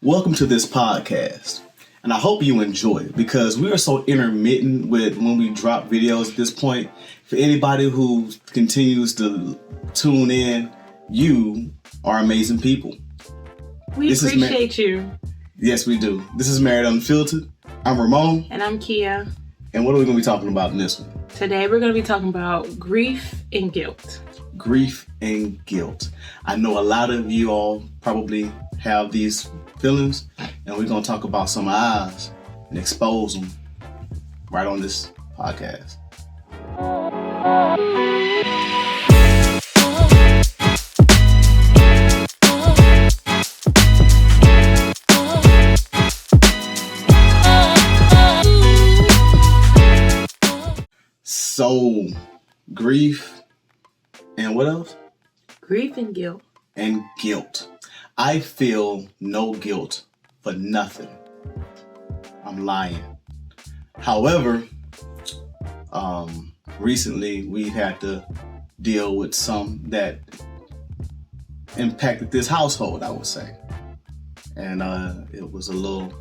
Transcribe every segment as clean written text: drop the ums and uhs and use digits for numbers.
Welcome to this podcast, and I hope you enjoy it because we are so intermittent with when we drop videos at this point. For anybody who continues to tune in, you are amazing people. We appreciate you. Yes, we do. This is Married Unfiltered. I'm RaMone. And I'm Kiah. And what are we going to be talking about in this one? Today we're going to be talking about grief and guilt. Grief and guilt. I know a lot of you all probably have these feelings, and we're going to talk about some of ours and expose them right on this podcast. So, grief and what else? Grief and guilt. And guilt. I feel no guilt for nothing. I'm lying. However, recently we've had to deal with some that impacted this household, I would say. And it was a little,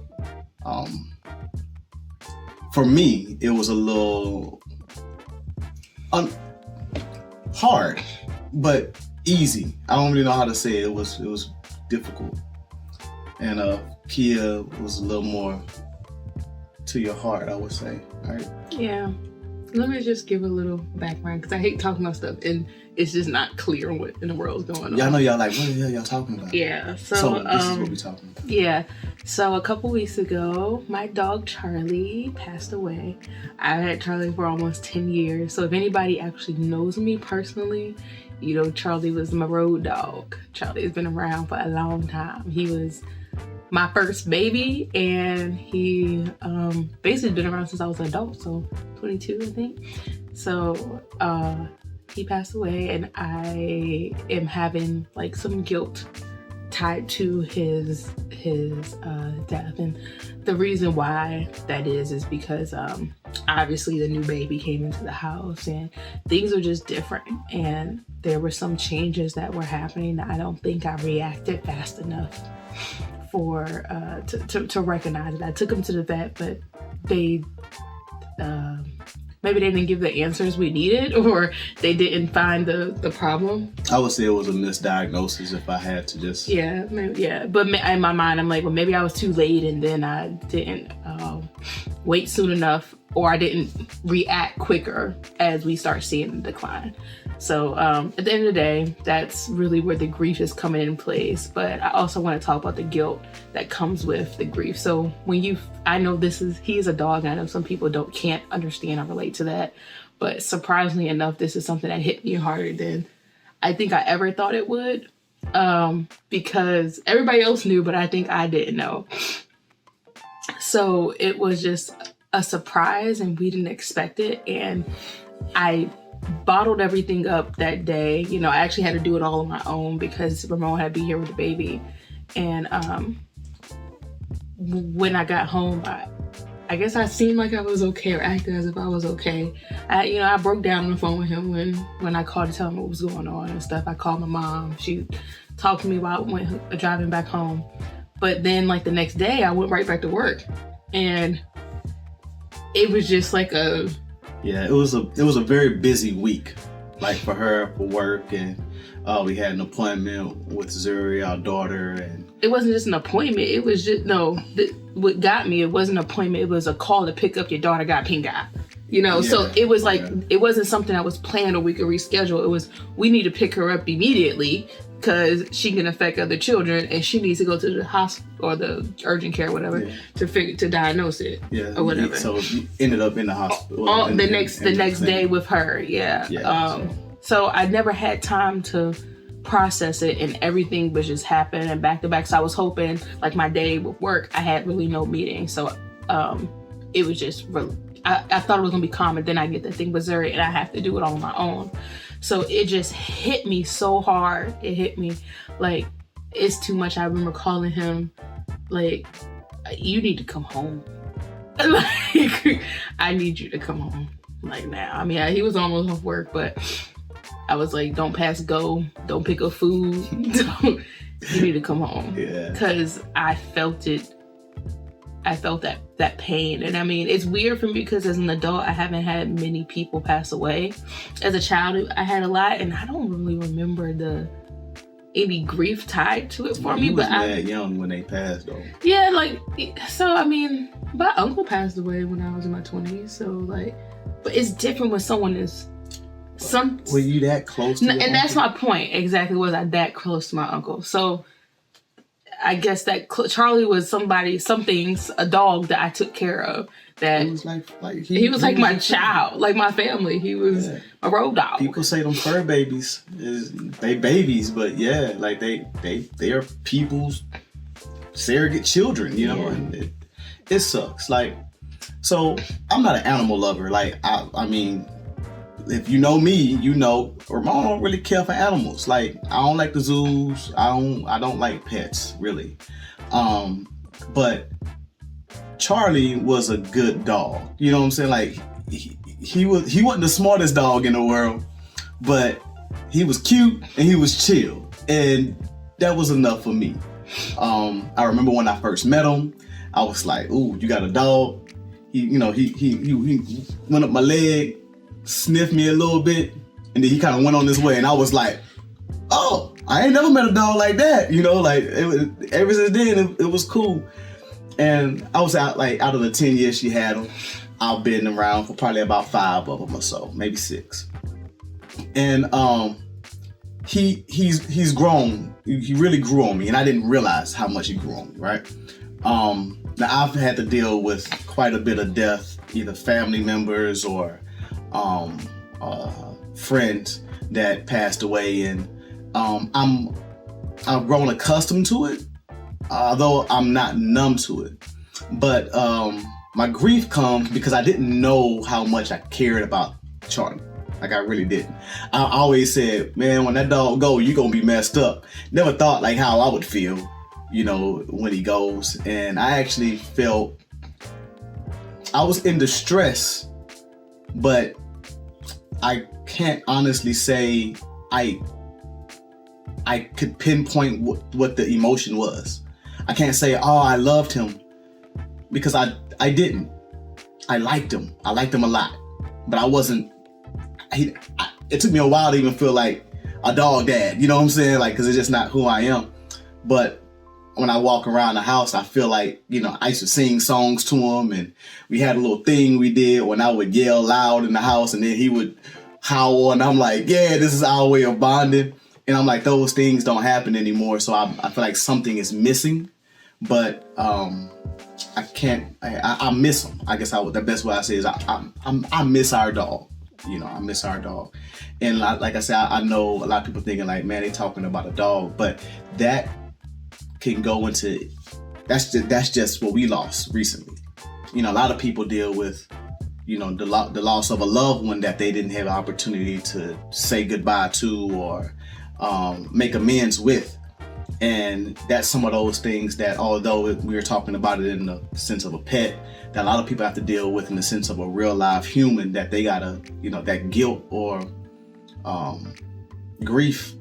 for me, it was a little hard, but easy. I don't really know how to say it. It was difficult. And Kiah was a little more to your heart, I would say. All right? Yeah. Let me just give a little background because I hate talking about stuff and it's just not clear what in the world's going on. Y'all know y'all like, what the hell y'all talking about? Yeah. So this is what we're talking about. Yeah. So a couple weeks ago, my dog Charlie passed away. I had Charlie for almost 10 years. So if anybody actually knows me personally, you know, Charlie was my road dog. Charlie has been around for a long time. He was my first baby, and he basically been around since I was an adult, so 22, I think. So he passed away, and I am having like some guilt tied to his death. And the reason why that is because obviously the new baby came into the house and things are just different, and there were some changes that were happening that I don't think I reacted fast enough for to recognize it. I took him to the vet, but they maybe they didn't give the answers we needed, or they didn't find the problem. I would say it was a misdiagnosis if I had to just... Yeah, maybe, yeah. But in my mind, I'm like, well, maybe I was too late and then I didn't wait soon enough, or I didn't react quicker as we start seeing the decline. So at the end of the day, that's really where the grief is coming in place. But I also want to talk about the guilt that comes with the grief. So I know he is a dog. And I know some people can't understand or relate to that. But surprisingly enough, this is something that hit me harder than I think I ever thought it would. Because everybody else knew, but I think I didn't know. So it was just a surprise and we didn't expect it. And I bottled everything up that day. You know, I actually had to do it all on my own because RaMone had to be here with the baby. And when I got home, I guess I seemed like I was okay, or acted as if I was okay. I broke down on the phone with him when I called to tell him what was going on and stuff. I called my mom. She talked to me while I went driving back home. But then like the next day, I went right back to work. And it was just like Yeah, it was a very busy week, like for her, for work, and we had an appointment with Zuri, our daughter, and it wasn't just an appointment. It was just what got me. It wasn't an appointment. It was a call to pick up your daughter. Got pink eye, Yeah, so it was like it wasn't something that was planned or we could reschedule. It was we need to pick her up immediately because she can affect other children, and she needs to go to the hospital or the urgent care, or whatever, to diagnose it, or whatever. So you ended up in the hospital. The next day with her, So I never had time to process it, and everything was just happening back to back. So I was hoping, like my day with work, I had really no meeting. So it was just really, I thought it was gonna be calm, and then I get the thing with Zuri, and I have to do it all on my own. So it just hit me so hard. It hit me like it's too much. I remember calling him like, "You need to come home. Like, I need you to come home like now." I mean, he was almost off work, but I was like, "Don't pass go. Don't pick up food. you need to come home. Yeah. Because I felt it. I felt that pain. And I mean, it's weird for me because as an adult, I haven't had many people pass away. As a child, I had a lot, and I don't really remember any grief tied to it for me. You was but mad young when they passed, though. Yeah, like, so I mean, my uncle passed away when I was in my 20s. So like, but it's different when someone is Were you that close to your and uncle? that's my point. Exactly, was I that close to my uncle? So I guess that Charlie was a dog that I took care of. That He was he was like my child, like my family. He was a road dog. People say them fur babies they babies, but yeah, like they are people's surrogate children, you know, and it sucks. Like, so I'm not an animal lover. Like, I mean, if you know me, you know, RaMone don't really care for animals. Like, I don't like the zoos. I don't like pets, really. But Charlie was a good dog. You know what I'm saying? Like, he wasn't the smartest dog in the world, but he was cute and he was chill. And that was enough for me. I remember when I first met him, I was like, ooh, you got a dog? He went up my leg, sniffed me a little bit, and then he kind of went on his way. And I was like, oh, I ain't never met a dog like that. You know, like, ever since then, it was cool. And I was out of the 10 years she had him, I've been around for probably about 5 of them or so, maybe 6. And he's grown. He really grew on me, and I didn't realize how much he grew on me, right? Now I've had to deal with quite a bit of death, either family members or friends that passed away, and I've grown accustomed to it, although I'm not numb to it. But my grief comes because I didn't know how much I cared about Charlie. Like, I really didn't. I always said, man, when that dog go, you gonna be messed up. Never thought like how I would feel, you know, when he goes. And I actually felt I was in distress, but I can't honestly say I could pinpoint what the emotion was. I can't say, oh, I loved him, because I didn't. I liked him. I liked him a lot, but I wasn't. It took me a while to even feel like a dog dad. You know what I'm saying? Like, because it's just not who I am. But when I walk around the house, I feel like, you know, I used to sing songs to him, and we had a little thing we did when I would yell loud in the house, and then he would howl, and I'm like, yeah, this is our way of bonding. And I'm like, those things don't happen anymore. So I feel like something is missing, but I can't. I miss him. I guess the best way I say is I miss our dog. You know, I miss our dog. And like I said, I know a lot of people thinking like, man, they talking about a dog, but that can go into that's just what we lost recently. You know, a lot of people deal with, you know, the loss of a loved one that they didn't have an opportunity to say goodbye to or make amends with. And that's some of those things that, although we were talking about it in the sense of a pet, that a lot of people have to deal with in the sense of a real live human, that they gotta, you know, that guilt or grief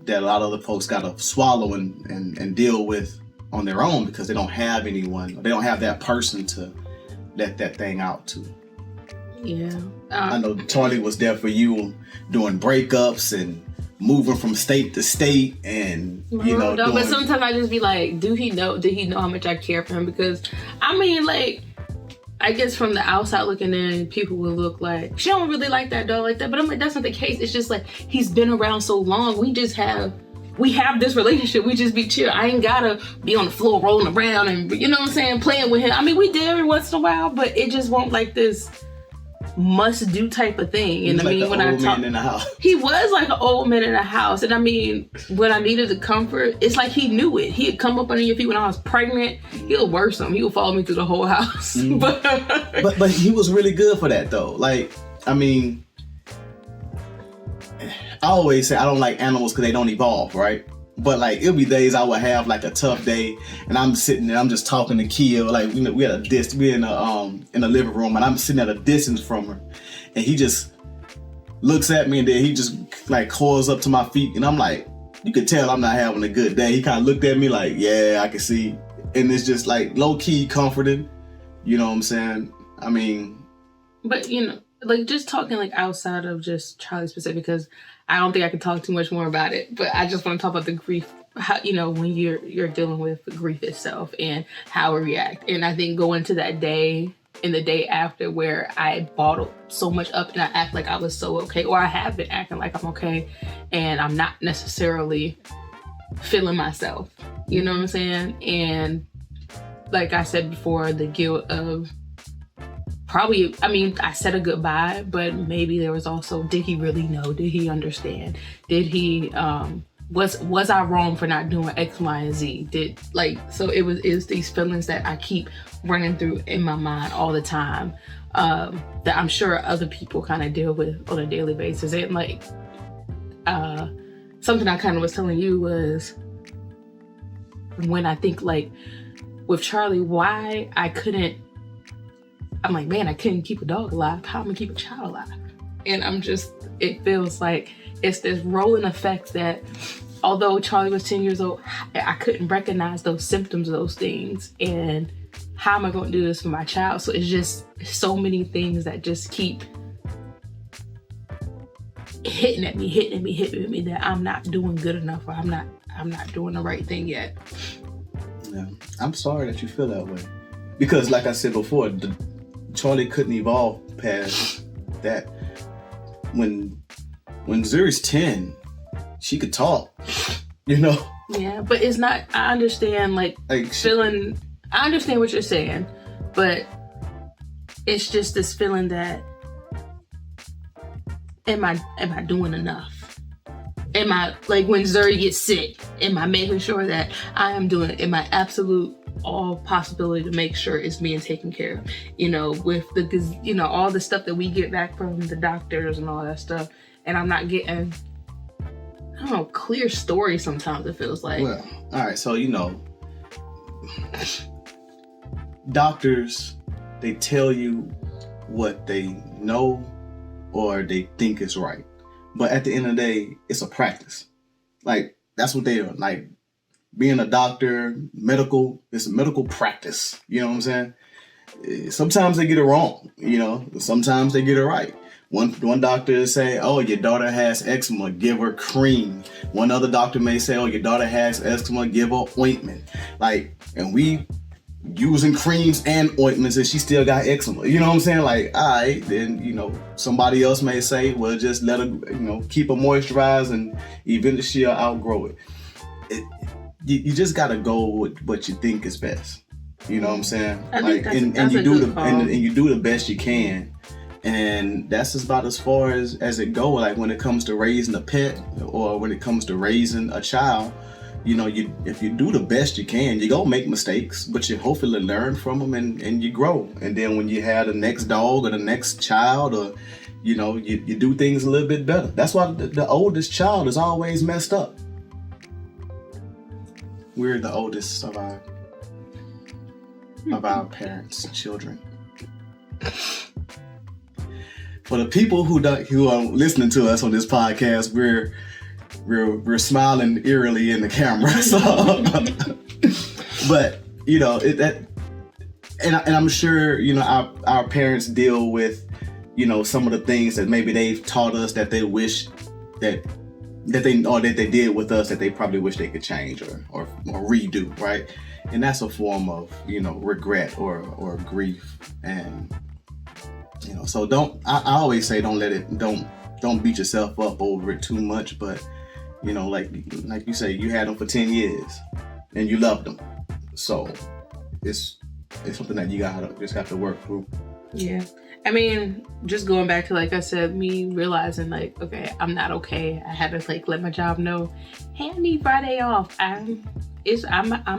that a lot of the folks gotta swallow and deal with on their own, because they don't have anyone, they don't have that person to let that thing out to. Yeah. I know Charlie was there for you doing breakups and moving from state to state, and you know. But sometimes I just be like, did he know how much I care for him? Because I mean, like, I guess from the outside looking in, people will look like, she don't really like that dog like that. But I'm like, that's not the case. It's just like, he's been around so long. We have this relationship. We just be chill. I ain't gotta be on the floor rolling around and, you know what I'm saying, playing with him. I mean, we did every once in a while, but it just won't like this must do type of thing. And I mean, when I talk, he was like an old man in the house. And I mean, when I needed the comfort, it's like he knew it. He had come up under your feet when I was pregnant. He'll worse him. He'll follow me through the whole house. Mm-hmm. but he was really good for that though. Like, I mean, I always say I don't like animals because they don't evolve, right? But like, it'll be days I would have like a tough day, and I'm sitting there, I'm just talking to Kiah, like, you know, we had a distance, we're in the living room, and I'm sitting at a distance from her, and he just looks at me, and then he just like coils up to my feet, and I'm like, you could tell I'm not having a good day. He kind of looked at me like, yeah, I can see. And it's just like low key comforting. You know what I'm saying? I mean, but you know, like just talking like outside of just Charlie specific, because I don't think I can talk too much more about it. But I just want to talk about the grief, how, you know, when you're dealing with grief itself and how we react. And I think going to that day and the day after where I bottled so much up and I act like I was so okay, or I have been acting like I'm okay, and I'm not necessarily feeling myself. You know what I'm saying? And like I said before, the guilt of probably, I mean, I said a goodbye, but maybe there was also, did he really know? Did he understand? Did he, was I wrong for not doing X, Y, and Z? So it's these feelings that I keep running through in my mind all the time, that I'm sure other people kind of deal with on a daily basis. And like, something I kind of was telling you was when I think like with Charlie, why I'm like, man, I couldn't keep a dog alive. How am I gonna keep a child alive? And it feels like it's this rolling effect that although Charlie was 10 years old, I couldn't recognize those symptoms of those things. And how am I going to do this for my child? So it's just so many things that just keep hitting at me that I'm not doing good enough, or I'm not doing the right thing yet. Yeah, I'm sorry that you feel that way. Because like I said before, Charlie couldn't evolve past that. When Zuri's 10, she could talk, you know? Yeah, but it's not, I understand I understand what you're saying, but it's just this feeling that, am I doing enough? Am I, like when Zuri gets sick, am I making sure that I am doing it in my absolute all possibility to make sure it's being taken care of, you know, with the, you know, all the stuff that we get back from the doctors and all that stuff, and I'm not getting, I don't know, clear story sometimes it feels like. Well, all right, so you know, doctors, they tell you what they know or they think is right, but at the end of the day, it's a practice. Like that's what they are. Like being a doctor, it's a medical practice. You know what I'm saying? Sometimes they get it wrong, you know. Sometimes they get it right. One doctor say, oh, your daughter has eczema, give her cream. One other doctor may say, oh, your daughter has eczema, give her ointment. Like, and we using creams and ointments and she still got eczema. You know what I'm saying? Like, all right, then, you know, somebody else may say, well, just let her, you know, keep her moisturized and eventually she'll outgrow it. You just gotta go with what you think is best. You know what I'm saying? And you do the best you can. And that's about as far as it go. Like when it comes to raising a pet or when it comes to raising a child, you know, if you do the best you can, you gonna make mistakes, but you hopefully learn from them and you grow. And then when you have the next dog or the next child, or you know, you do things a little bit better. That's why the oldest child is always messed up. We're the oldest of our parents' children. For the people who are listening to us on this podcast, we're smiling eerily in the camera. So, but you know and I'm sure you know our parents deal with, you know, some of the things that maybe they've taught us that they wish that they did with us that they probably wish they could change or redo, right? And that's a form of, you know, regret or grief. And you know, so I always say don't beat yourself up over it too much, but you know, like you say, you had them for 10 years and you loved them. So it's something that you just have to work through. Yeah. I mean, just going back to, like I said, me realizing like, okay, I'm not okay. I had to like let my job know, hey, I need Friday off. I'm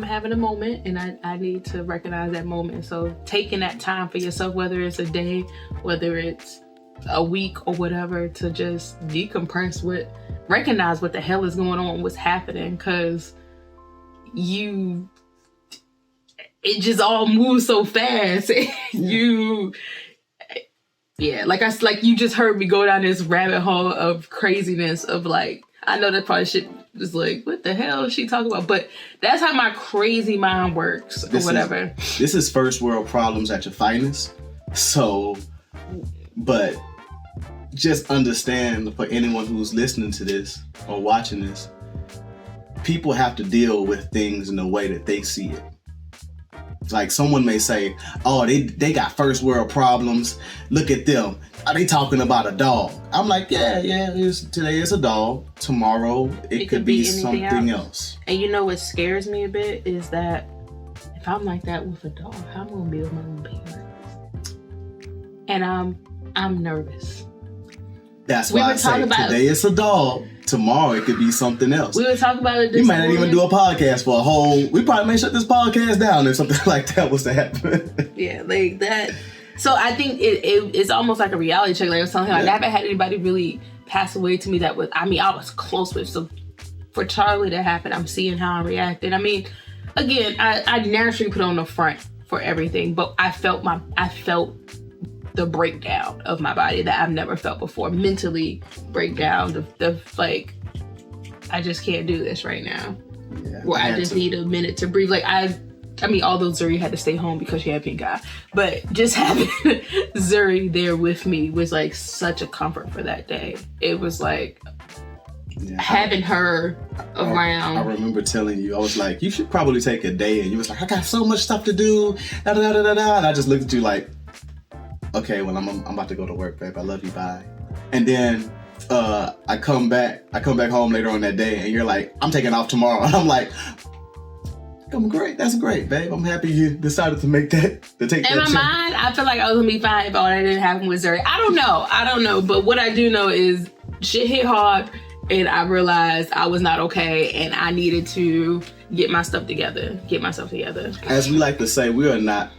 having a moment and I need to recognize that moment. So taking that time for yourself, whether it's a day, whether it's a week or whatever, to just decompress recognize what the hell is going on, what's happening, because it just all moves so fast. Yeah, like you just heard me go down this rabbit hole of craziness of like, I know that probably shit was like, what the hell is she talking about? But that's how my crazy mind works, or whatever. This is first world problems at your finest. So, but just understand, for anyone who's listening to this or watching this, people have to deal with things in the way that they see it. Like, someone may say, oh, they got first world problems. Look at them. Are they talking about a dog? I'm like, yeah, today is a dog. Tomorrow it could be something else. And you know what scares me a bit is that if I'm like that with a dog, how am I gonna be with my own parents? And I'm nervous. That's why I say today it's a dog. Tomorrow it could be something else. We were talking about it this You might not morning. even do a podcast for a whole... We probably may shut this podcast down if something like that was to happen. Yeah, like that. So I think it's almost like a reality check. Like I was telling him, I never had anybody really pass away to me that was... I mean, I was close with. So for Charlie to happen, I'm seeing how I reacted. I mean, again, I naturally put on the front for everything. But I felt the breakdown of my body that I've never felt before. Mentally breakdown. The like, I just can't do this right now. Yeah, where I just need a minute to breathe. Like I mean, although Zuri had to stay home because she had pink eye, but just having Zuri there with me was like such a comfort for that day. It was like having her around. I remember telling you, I was like, you should probably take a day, and you was like, I got so much stuff to do, da da da da da. And I just looked at you like, okay, well, I'm about to go to work, babe. I love you, bye. And then I come back home later on that day, and you're like, I'm taking off tomorrow. And I'm like, I'm great. That's great, babe. I'm happy you decided to take that. In my mind, I feel like I was gonna be fine if all that didn't happen with Zuri. I don't know. But what I do know is shit hit hard, and I realized I was not okay, and I needed to get myself together. As we like to say, we are not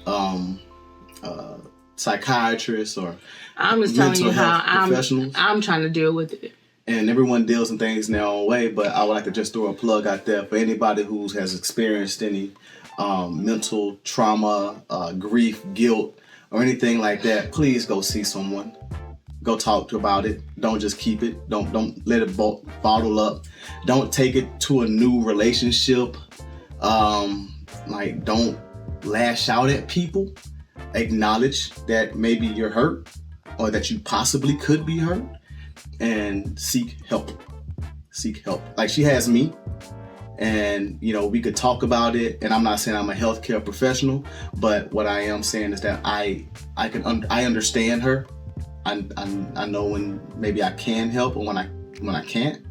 psychiatrists or I'm just telling you how professionals. I'm trying to deal with it. And everyone deals in things in their own way, but I would like to just throw a plug out there for anybody who has experienced any mental trauma, grief, guilt, or anything like that. Please go see someone. Go talk about it. Don't just keep it. Don't let it bottle up. Don't take it to a new relationship. Like, don't lash out at people. Acknowledge that maybe you're hurt or that you possibly could be hurt, and seek help. Like, she has me, and we could talk about it, and I'm not saying I'm a healthcare professional, but what I am saying is that I understand her. I know when maybe I can help and when I can't,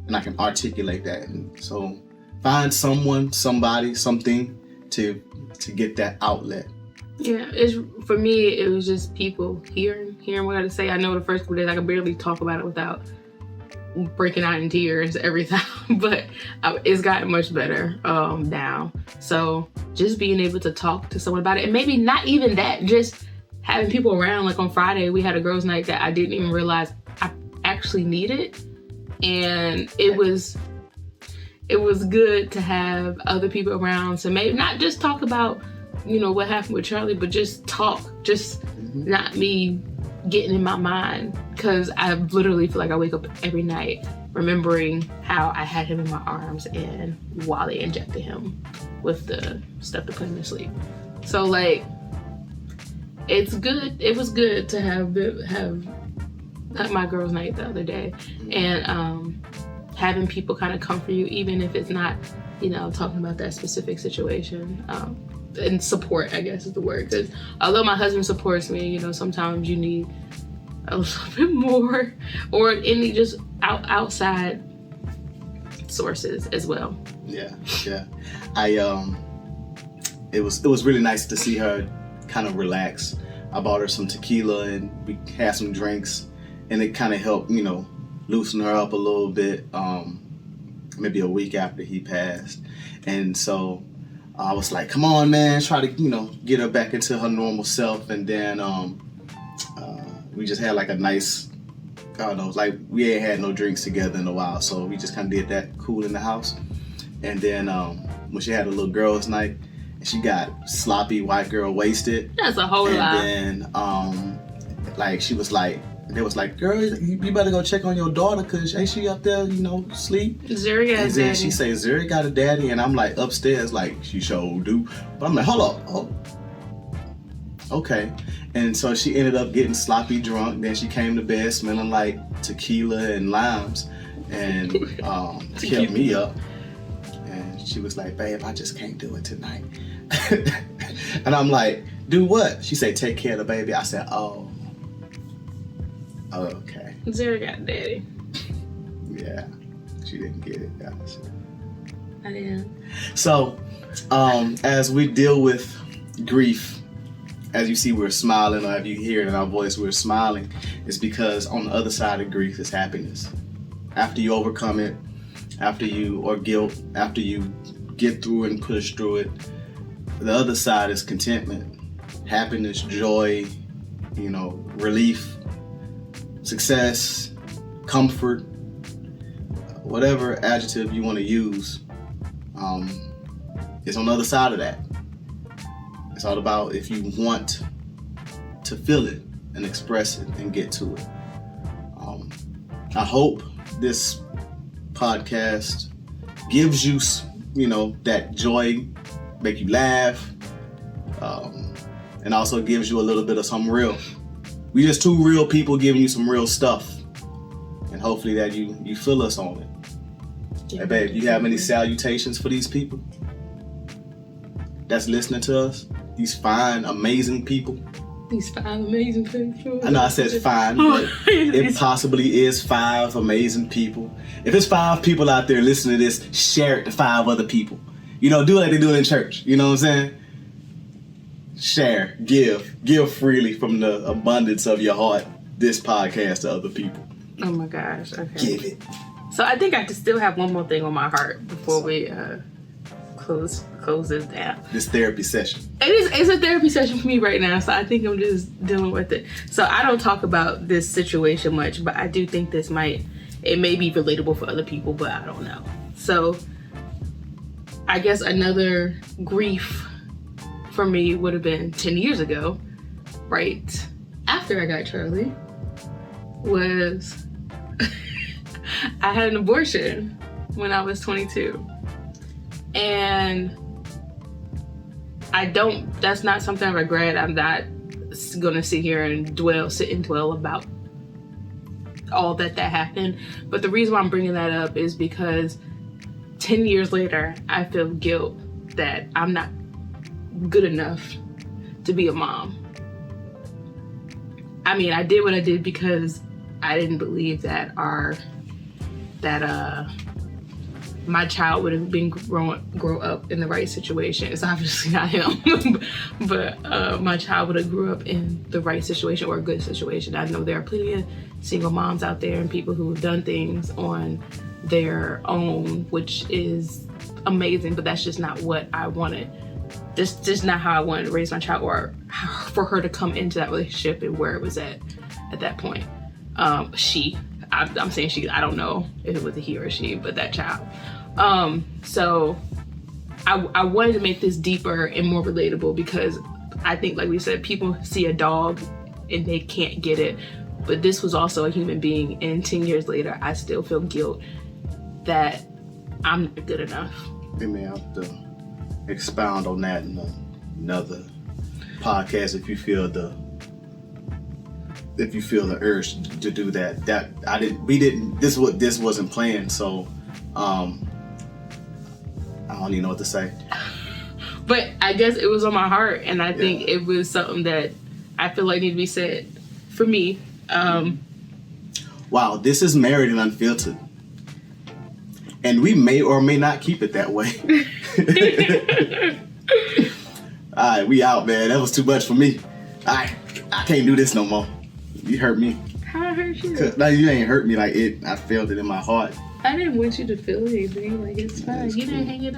and I can articulate that. And so find someone, somebody, something to get that outlet. Yeah, for me, it was just people hearing what I had to say. I know the first couple days I could barely talk about it without breaking out in tears every time, but it's gotten much better now. So just being able to talk to someone about it, and maybe not even that, just having people around. Like on Friday, we had a girls' night that I didn't even realize I actually needed, and it was good to have other people around. So maybe not just talk about what happened with Charlie, but just talk, not me getting in my mind, because I literally feel like I wake up every night remembering how I had him in my arms and while they injected him with the stuff to put him to sleep. So like, it's good. It was good to have my girls' night the other day, and having people kind of comfort you, even if it's not talking about that specific situation. And support, I guess, is the word. Because although my husband supports me, sometimes you need a little bit more, or any just outside sources as well. Yeah. It was really nice to see her kind of relax. I bought her some tequila and we had some drinks, and it kind of helped, loosen her up a little bit. Maybe a week after he passed, and so I was like, come on, man, try to, get her back into her normal self. And then we just had like a nice, I don't know, like we ain't had no drinks together in a while. So we just kind of did that cool in the house. And then when she had a little girls' night, and she got sloppy white girl wasted. That's a whole lot. And then like she was like, they was like, girl, you better go check on your daughter, cause ain't she up there, sleep? Zuri got a And then daddy. she say, Zuri got a daddy, and I'm like upstairs, like she sure do. But I'm like, hold up, oh, okay. And so she ended up getting sloppy drunk. Then she came to bed smelling like tequila and limes, and kept me up. And she was like, babe, I just can't do it tonight. And I'm like, do what? She said, take care of the baby. I said, oh, okay. Zuri got a daddy. Yeah, she didn't get it, guys. I didn't. So, as we deal with grief, as you see, we're smiling, or if you hear it in our voice, we're smiling. It's because on the other side of grief is happiness. After you overcome it, after you get through and push through it, the other side is contentment, happiness, joy, relief, success, comfort, whatever adjective you want to use. It's on the other side of that. It's all about if you want to feel it and express it and get to it. I hope this podcast gives you, that joy, make you laugh, and also gives you a little bit of some real. We just two real people giving you some real stuff, and hopefully that you feel us on it. Yeah, hey, babe, you have any salutations for these people that's listening to us? These fine, amazing people. These 5 amazing people. I know I said fine, but it possibly is 5 amazing people. If it's 5 people out there listening to this, share it to 5 other people. Do like they do it in church. You know what I'm saying? Share, give freely from the abundance of your heart. This podcast to other people. Oh my gosh! Okay. Give it. So I think I still have one more thing on my heart before we close this down. This therapy session. It's a therapy session for me right now, so I think I'm just dealing with it. So I don't talk about this situation much, but I do think it may be relatable for other people, but I don't know. So I guess another grief for me would have been 10 years ago, right after I got Charlie, was I had an abortion when I was 22. And that's not something I regret. I'm not gonna sit here and dwell about all that happened. But the reason why I'm bringing that up is because 10 years later, I feel guilt that I'm not good enough to be a mom. I mean, I did what I did because I didn't believe that my child would have been grow up in the right situation. It's obviously not him, but my child would have grew up in the right situation or a good situation. I know there are plenty of single moms out there and people who have done things on their own, which is amazing, but that's just not what I wanted. That's just not how I wanted to raise my child, or for her to come into that relationship and where it was at that point. I'm saying she, I don't know if it was a he or a she, but that child. So I wanted to make this deeper and more relatable because I think, like we said, people see a dog and they can't get it. But this was also a human being, and 10 years later, I still feel guilt that I'm not good enough. We may have to expound on that in another podcast if you feel the urge to do that. This wasn't planned, so I don't even know what to say. But I guess it was on my heart, and I think it was something that I feel like needed to be said for me. Wow, this is Married and Unfiltered. And we may or may not keep it that way. Alright, we out, man. That was too much for me. I can't do this no more. You hurt me. How I hurt you? No, you ain't hurt me like it. I felt it in my heart. I didn't want you to feel anything. Like, it's fine. You didn't hang it up.